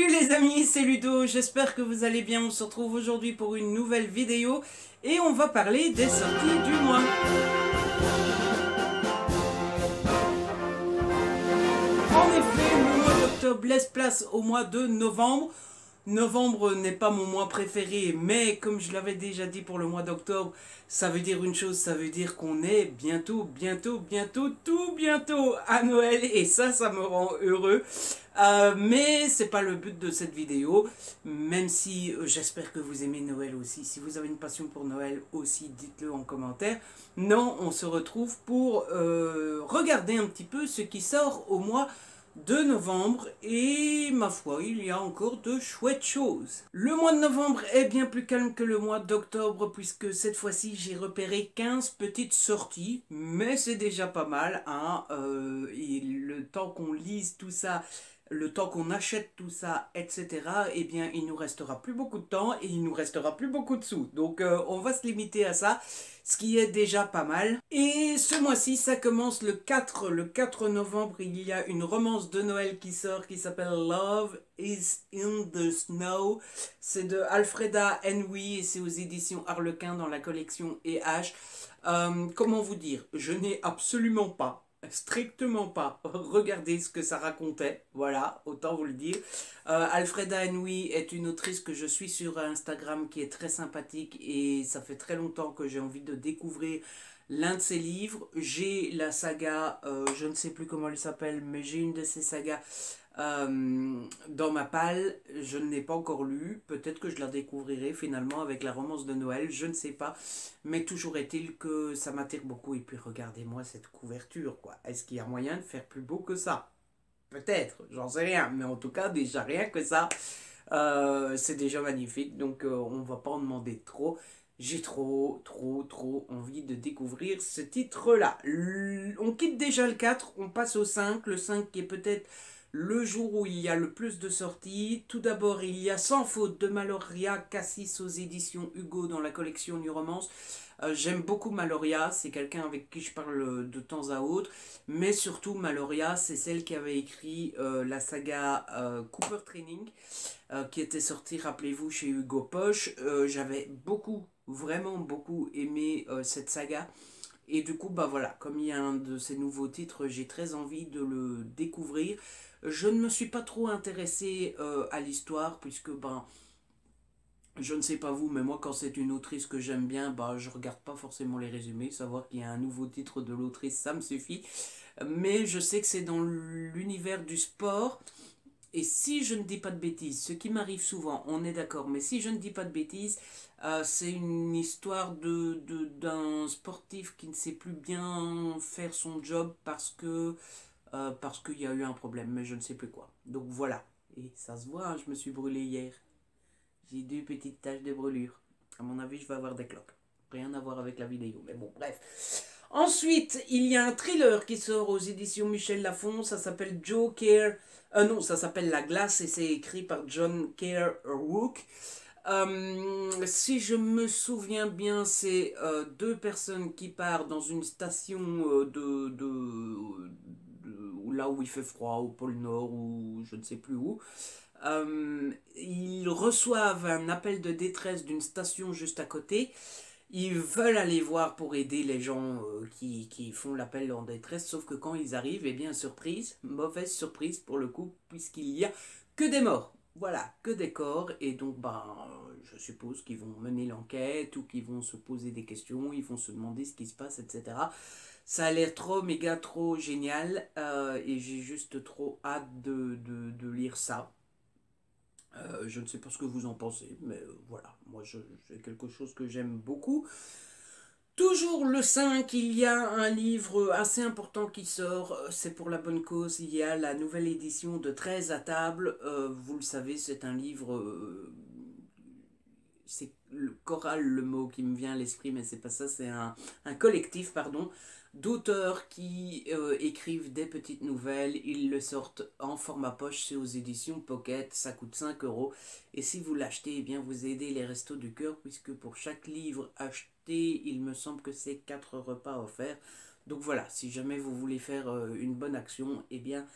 Salut les amis, c'est Ludo, j'espère que vous allez bien. On se retrouve aujourd'hui pour une nouvelle vidéo et on va parler des sorties du mois. En effet, le mois d'octobre laisse place au mois de novembre. Novembre n'est pas mon mois préféré, mais comme je l'avais déjà dit pour le mois d'octobre, ça veut dire une chose, ça veut dire qu'on est bientôt à Noël et ça me rend heureux. Mais c'est pas le but de cette vidéo, même si j'espère que vous aimez Noël aussi. Si vous avez une passion pour Noël aussi, dites-le en commentaire. Non, on se retrouve pour regarder un petit peu ce qui sort au mois de novembre et ma foi il y a encore de chouettes choses. Le mois de novembre est bien plus calme que le mois d'octobre puisque cette fois-ci j'ai repéré 15 petites sorties, mais c'est déjà pas mal hein. Et le temps qu'on lise tout ça, le temps qu'on achète tout ça, etc., eh bien, il nous restera plus beaucoup de temps et il nous restera plus beaucoup de sous. Donc, on va se limiter à ça, ce qui est déjà pas mal. Et ce mois-ci, ça commence le 4 novembre, il y a une romance de Noël qui sort qui s'appelle Love is in the Snow. C'est de Alfreda Henry et c'est aux éditions Harlequin dans la collection E.H. Comment vous dire, je n'ai absolument pas, strictement pas regardez ce que ça racontait, voilà, autant vous le dire. Alfreda Henry est une autrice que je suis sur Instagram qui est très sympathique et ça fait très longtemps que j'ai envie de découvrir l'un de ses livres. J'ai la saga, je ne sais plus comment elle s'appelle, mais j'ai une de ces sagas dans ma palle. Je ne l'ai pas encore lu, peut-être que je la découvrirai finalement avec la romance de Noël, je ne sais pas, mais toujours est-il que ça m'attire beaucoup. Et puis regardez-moi cette couverture quoi, est-ce qu'il y a moyen de faire plus beau que ça? Peut-être, j'en sais rien, mais en tout cas déjà rien que ça, c'est déjà magnifique, donc on va pas en demander trop. J'ai trop envie de découvrir ce titre-là. On quitte déjà le 4, on passe au 5. Le 5 qui est peut-être le jour où il y a le plus de sorties. Tout d'abord, il y a Sans faute de Maloria Cassis aux éditions Hugo dans la collection New Romance. J'aime beaucoup Maloria, c'est quelqu'un avec qui je parle de temps à autre, mais surtout Maloria, c'est celle qui avait écrit la saga Cooper Training, qui était sortie, rappelez-vous, chez Hugo Poche. J'avais vraiment beaucoup aimé cette saga. Et du coup, bah voilà, comme il y a un de ces nouveaux titres, j'ai très envie de le découvrir. Je ne me suis pas trop intéressé à l'histoire, puisque ben, je ne sais pas vous, mais moi quand c'est une autrice que j'aime bien, bah je regarde pas forcément les résumés, savoir qu'il y a un nouveau titre de l'autrice, ça me suffit. Mais je sais que c'est dans l'univers du sport. Et si je ne dis pas de bêtises, ce qui m'arrive souvent, on est d'accord, mais si je ne dis pas de bêtises, c'est une histoire d'un sportif qui ne sait plus bien faire son job parce qu'il y a eu un problème, mais je ne sais plus quoi. Donc voilà. Et ça se voit, hein, je me suis brûlé hier. J'ai 2 petites taches de brûlure. À mon avis, je vais avoir des cloques. Rien à voir avec la vidéo, mais bon, bref. Ensuite, il y a un thriller qui sort aux éditions Michel Lafon. Ça s'appelle Joe Care. Non, ça s'appelle La Glace et c'est écrit par John Kerr-Wook. Si je me souviens bien, c'est 2 personnes qui partent dans une station là où il fait froid, au pôle Nord ou je ne sais plus où. Ils reçoivent un appel de détresse d'une station juste à côté. Ils veulent aller voir pour aider les gens qui font l'appel en détresse, sauf que quand ils arrivent, eh bien, surprise, mauvaise surprise pour le coup, puisqu'il y a que des morts. Voilà, que des corps, et donc, ben, je suppose qu'ils vont mener l'enquête, ou qu'ils vont se poser des questions, ils vont se demander ce qui se passe, etc. Ça a l'air trop, méga, trop génial, et j'ai juste trop hâte de lire ça. Je ne sais pas ce que vous en pensez, mais voilà, moi c'est quelque chose que j'aime beaucoup. Toujours le 5, il y a un livre assez important qui sort, c'est pour la bonne cause, il y a la nouvelle édition de 13 à table. Vous le savez, c'est un livre, c'est le choral le mot qui me vient à l'esprit, mais c'est pas ça, c'est un collectif, pardon, d'auteurs qui écrivent des petites nouvelles. Ils le sortent en format poche, c'est aux éditions Pocket, ça coûte 5 euros. Et si vous l'achetez, eh bien vous aidez les Restos du Cœur, puisque pour chaque livre acheté, il me semble que c'est 4 repas offerts. Donc voilà, si jamais vous voulez faire une bonne action, eh bien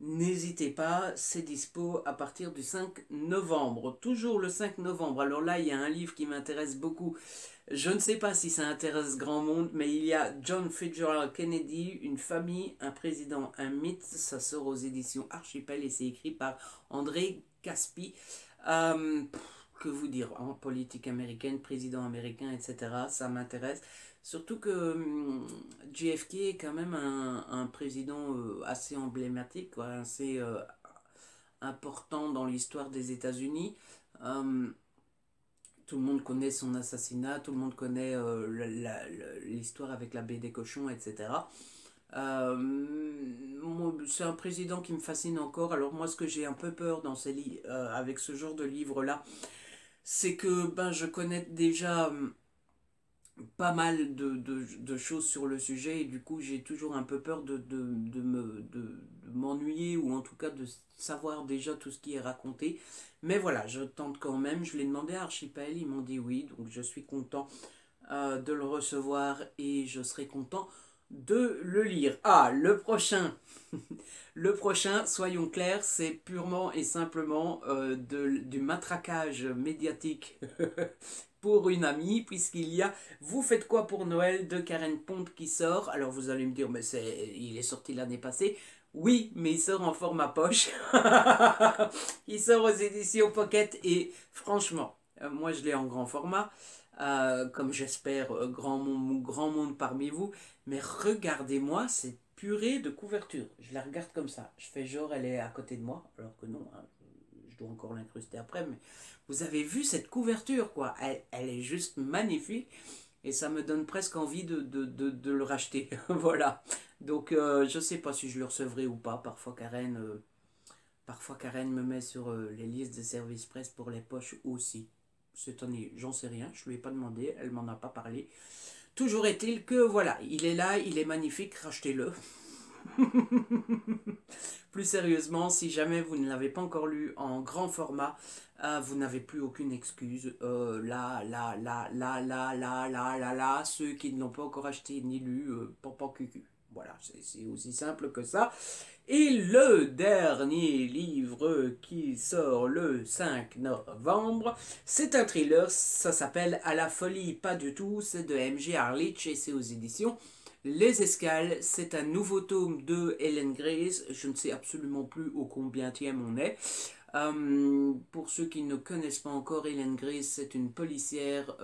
n'hésitez pas, c'est dispo à partir du 5 novembre. Toujours le 5 novembre. Alors là, il y a un livre qui m'intéresse beaucoup. Je ne sais pas si ça intéresse grand monde, mais il y a John Fitzgerald Kennedy, une famille, un président, un mythe. Ça sort aux éditions Archipel et c'est écrit par André Caspi. Euh, que vous dire, en politique américaine, président américain, etc. Ça m'intéresse. Surtout que JFK est quand même un président assez emblématique, quoi, assez important dans l'histoire des États-Unis. Euh, Tout le monde connaît son assassinat, tout le monde connaît l'histoire avec la baie des cochons, etc. C'est un président qui me fascine encore. Alors moi, ce que j'ai un peu peur dans avec ce genre de livre-là, c'est que ben, je connais déjà pas mal de choses sur le sujet et du coup j'ai toujours un peu peur de m'ennuyer ou en tout cas de savoir déjà tout ce qui est raconté. Mais voilà, je tente quand même. Je l'ai demandé à Archipel, ils m'ont dit oui, donc je suis content de le recevoir et je serai content de le lire. Ah, le prochain, le prochain, soyons clairs, c'est purement et simplement du matraquage médiatique pour une amie, puisqu'il y a Vous faites quoi pour Noël de Karen Pont qui sort. Alors vous allez me dire, mais il est sorti l'année passée. Oui, mais il sort en format poche. Il sort aux éditions Pocket et franchement, moi je l'ai en grand format, comme j'espère grand monde parmi vous. Mais regardez-moi cette purée de couverture. Je la regarde comme ça. Je fais genre elle est à côté de moi, alors que non, hein, je dois encore l'incruster après. Mais vous avez vu cette couverture, quoi. Elle est juste magnifique. Et ça me donne presque envie de le racheter. Voilà. Donc, je ne sais pas si je le recevrai ou pas. Parfois Karen me met sur les listes de services presse pour les poches aussi. Cette année, j'en sais rien. Je ne lui ai pas demandé. Elle m'en a pas parlé. Toujours est-il que, voilà, il est là, il est magnifique. Rachetez-le. Plus sérieusement, si jamais vous ne l'avez pas encore lu en grand format, vous n'avez plus aucune excuse. Là, ceux qui ne l'ont pas encore acheté ni lu, pampan cucu. Voilà, c'est aussi simple que ça. Et le dernier livre qui sort le 5 novembre, c'est un thriller, ça s'appelle À la folie, pas du tout, c'est de M.G. Harlich et c'est aux éditions Les Escales. C'est un nouveau tome de Helen Grace, je ne sais absolument plus au combienième on est. Pour ceux qui ne connaissent pas encore, Helen Grace, c'est une policière,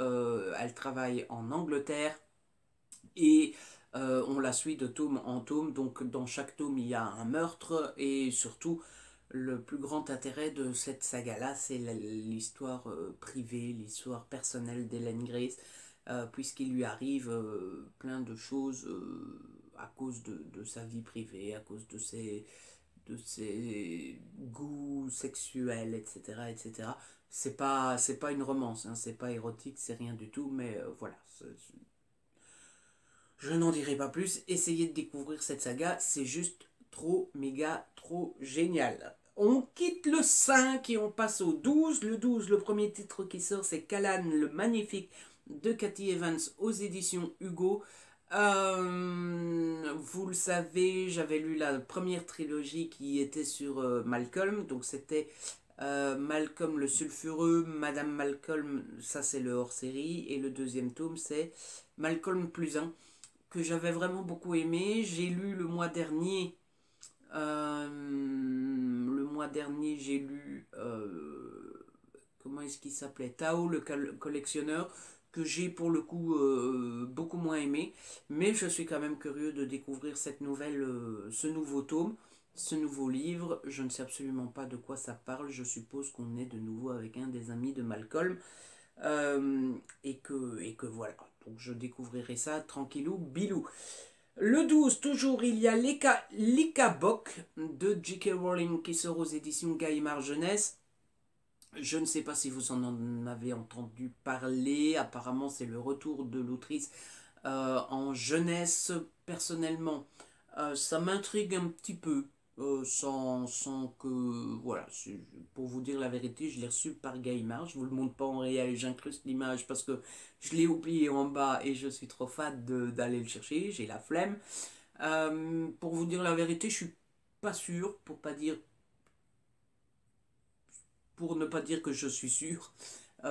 elle travaille en Angleterre et on la suit de tome en tome, donc dans chaque tome il y a un meurtre et surtout le plus grand intérêt de cette saga-là, c'est l'histoire privée, l'histoire personnelle d'Helen Grace, puisqu'il lui arrive plein de choses à cause de sa vie privée, à cause de ses goûts sexuels, etc. etc. C'est pas une romance, hein, c'est pas érotique, c'est rien du tout, mais voilà. Je n'en dirai pas plus, essayez de découvrir cette saga, c'est juste trop, méga, trop génial. On quitte le 5 et on passe au 12. Le 12, le premier titre qui sort, c'est Callan le Magnifique de Cathy Evans aux éditions Hugo. Vous le savez, j'avais lu la première trilogie qui était sur Malcolm, donc c'était Malcolm le sulfureux, Madame Malcolm, ça c'est le hors-série, et le deuxième tome c'est Malcolm plus 1 que j'avais vraiment beaucoup aimé. J'ai lu le mois dernier. J'ai lu. Comment est-ce qu'il s'appelait, Tao le collectionneur, que j'ai pour le coup beaucoup moins aimé. Mais je suis quand même curieux de découvrir ce nouveau tome, ce nouveau livre. Je ne sais absolument pas de quoi ça parle. Je suppose qu'on est de nouveau avec un des amis de Malcolm. Et que voilà. Donc je découvrirai ça tranquillou, bilou. Le 12, toujours, il y a Lika Bok de J.K. Rowling qui sort aux éditions Gallimard Jeunesse. Je ne sais pas si vous en avez entendu parler. Apparemment, c'est le retour de l'autrice en jeunesse. Personnellement, ça m'intrigue un petit peu. Sans que... Voilà, pour vous dire la vérité, je l'ai reçu par Gallimard. Je vous le montre pas en réel, j'incruste l'image parce que je l'ai oublié en bas et je suis trop fade d'aller le chercher. J'ai la flemme. Pour vous dire la vérité, je suis pas sûr, pour ne pas dire que je suis sûr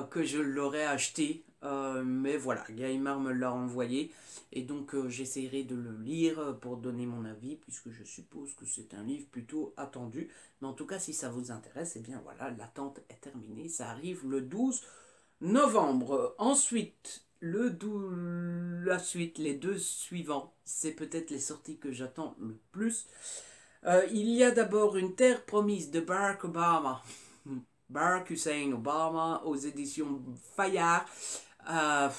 que je l'aurais acheté. Mais voilà, Gallimard me l'a envoyé. Et donc j'essaierai de le lire pour donner mon avis, puisque je suppose que c'est un livre plutôt attendu. Mais en tout cas, si ça vous intéresse, eh bien voilà, l'attente est terminée. Ça arrive le 12 novembre. Ensuite, la suite, les deux suivants, c'est peut-être les sorties que j'attends le plus. Il y a d'abord Une terre promise de Barack Obama. Barack Hussein Obama aux éditions Fayard. Euh,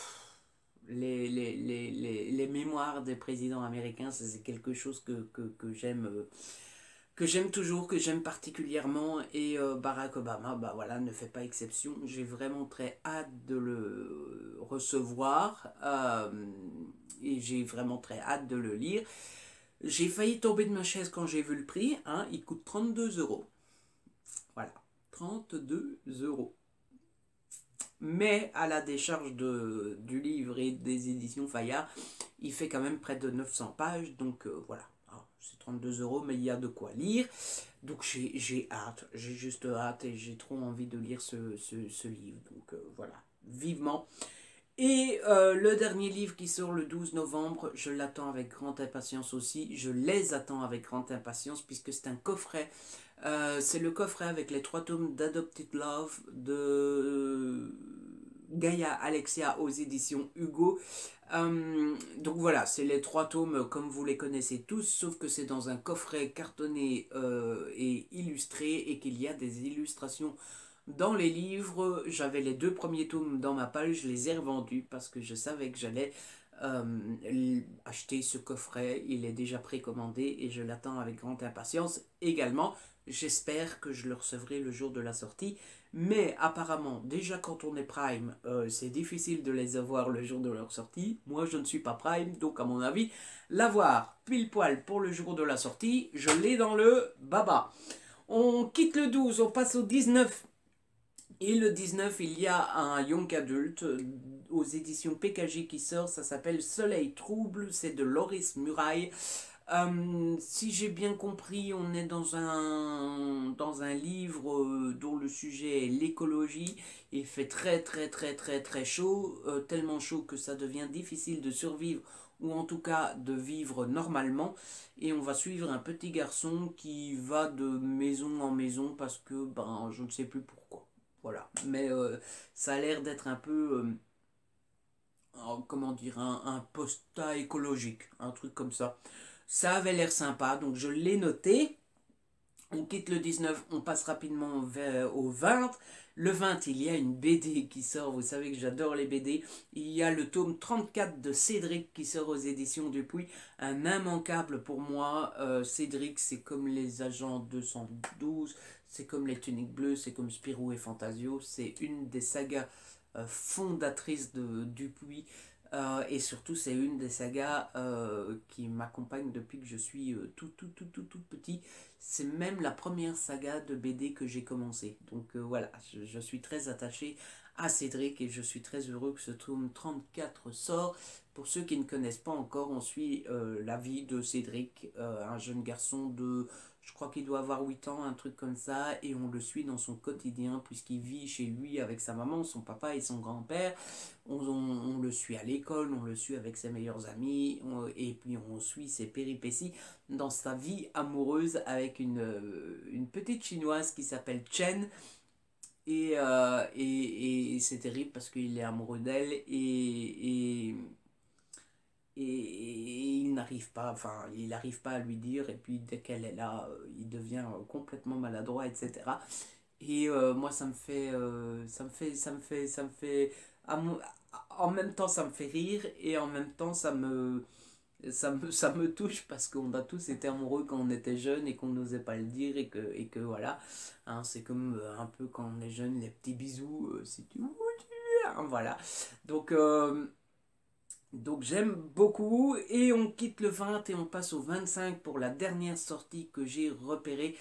les mémoires des présidents américains, c'est quelque chose que j'aime toujours, que j'aime particulièrement, et Barack Obama, bah voilà, ne fait pas exception. J'ai vraiment très hâte de le recevoir, et j'ai vraiment très hâte de le lire. J'ai failli tomber de ma chaise quand j'ai vu le prix, hein, il coûte 32 euros. Voilà, 32 euros. Mais à la décharge du livre et des éditions Fayard, il fait quand même près de 900 pages, donc voilà. C'est 32 euros, mais il y a de quoi lire. Donc j'ai hâte, j'ai juste hâte et j'ai trop envie de lire ce livre. Donc voilà, vivement. Et le dernier livre qui sort le 12 novembre, je l'attends avec grande impatience aussi. Je les attends avec grande impatience puisque c'est un coffret. C'est le coffret avec les 3 tomes d'Adopted Love de Gaïa Alexia aux éditions Hugo. Donc voilà, c'est les 3 tomes comme vous les connaissez tous, sauf que c'est dans un coffret cartonné et illustré et qu'il y a des illustrations dans les livres. J'avais les 2 premiers tomes dans ma palle, je les ai revendus parce que je savais que j'allais acheter ce coffret. Il est déjà précommandé et je l'attends avec grande impatience également. J'espère que je le recevrai le jour de la sortie. Mais apparemment, déjà quand on est Prime, c'est difficile de les avoir le jour de leur sortie. Moi, je ne suis pas Prime, donc à mon avis, l'avoir pile poil pour le jour de la sortie, je l'ai dans le baba. On quitte le 12, on passe au 19. Et le 19, il y a un Young Adult aux éditions PKJ qui sort, ça s'appelle Soleil Trouble, c'est de Loris Muraille. Si j'ai bien compris, on est dans un livre dont le sujet est l'écologie. Il fait très très très très très chaud, tellement chaud que ça devient difficile de survivre ou en tout cas de vivre normalement. Et on va suivre un petit garçon qui va de maison en maison parce que ben je ne sais plus pourquoi. Voilà, mais ça a l'air d'être un peu, comment dire, un posta écologique, un truc comme ça. Ça avait l'air sympa, donc je l'ai noté. On quitte le 19, on passe rapidement au 20. Le 20, il y a une BD qui sort, vous savez que j'adore les BD. Il y a le tome 34 de Cédric qui sort aux éditions Dupuis. Un immanquable pour moi. Cédric, c'est comme les agents 212, c'est comme les Tuniques Bleues, c'est comme Spirou et Fantasio. C'est une des sagas fondatrices de Dupuis. Et surtout, c'est une des sagas qui m'accompagne depuis que je suis tout petit. C'est même la première saga de BD que j'ai commencé. Donc voilà, je suis très attaché à Cédric et je suis très heureux que ce tome 34 sort. Pour ceux qui ne connaissent pas encore, on suit la vie de Cédric, un jeune garçon de... Je crois qu'il doit avoir 8 ans, un truc comme ça, et on le suit dans son quotidien puisqu'il vit chez lui avec sa maman, son papa et son grand-père. On le suit à l'école, on le suit avec ses meilleurs amis, et puis on suit ses péripéties dans sa vie amoureuse avec une petite chinoise qui s'appelle Chen. Et c'est terrible parce qu'il est amoureux d'elle et il n'arrive pas, enfin, il n'arrive pas à lui dire, et puis dès qu'elle est là, il devient complètement maladroit, etc. Et moi, ça me fait, en même temps, ça me fait rire, et en même temps, ça me touche parce qu'on a tous été amoureux quand on était jeune et qu'on n'osait pas le dire, et que voilà, hein, c'est comme un peu quand on est jeune, les petits bisous, si tu veux, hein, voilà. Donc, donc j'aime beaucoup et on quitte le 20 et on passe au 25 pour la dernière sortie que j'ai repérée.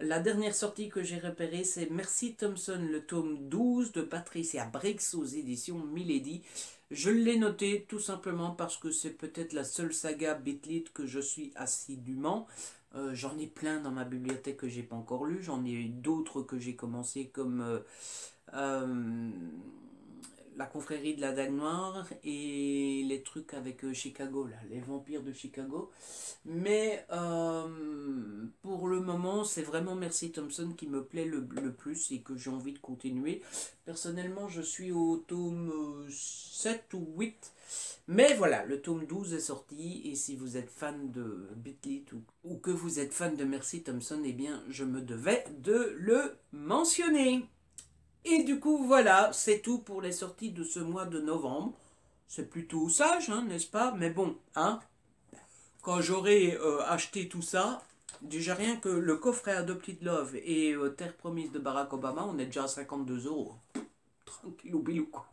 La dernière sortie que j'ai repérée, c'est Merci Thompson, le tome 12 de Patricia Briggs aux éditions Milady. Je l'ai noté tout simplement parce que c'est peut-être la seule saga Beat Lit que je suis assidûment. J'en ai plein dans ma bibliothèque que j'ai pas encore lu. J'en ai d'autres que j'ai commencé comme La confrérie de la Dague Noire et les trucs avec Chicago, là, les vampires de Chicago. Mais pour le moment, c'est vraiment Mercy Thompson qui me plaît le plus et que j'ai envie de continuer. Personnellement, je suis au tome 7 ou 8. Mais voilà, le tome 12 est sorti et si vous êtes fan de Beat ou que vous êtes fan de Mercy Thompson, eh bien, je me devais de le mentionner. Et du coup, voilà, c'est tout pour les sorties de ce mois de novembre. C'est plutôt sage, hein, n'est-ce pas? Mais bon, hein, quand j'aurai acheté tout ça, déjà rien que le coffret Adopted Love et Terre Promise de Barack Obama, on est déjà à 52 euros. Tranquille ou bilou, quoi.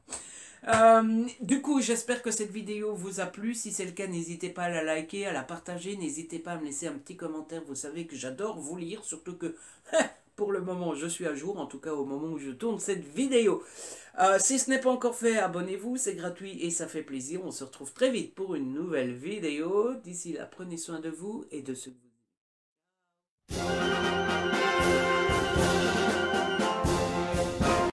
Du coup, j'espère que cette vidéo vous a plu. Si c'est le cas, n'hésitez pas à la liker, à la partager. N'hésitez pas à me laisser un petit commentaire. Vous savez que j'adore vous lire, surtout que pour le moment, je suis à jour, en tout cas au moment où je tourne cette vidéo. Si ce n'est pas encore fait, abonnez-vous, c'est gratuit et ça fait plaisir. On se retrouve très vite pour une nouvelle vidéo. D'ici là, prenez soin de vous et de ceux que vous aimez.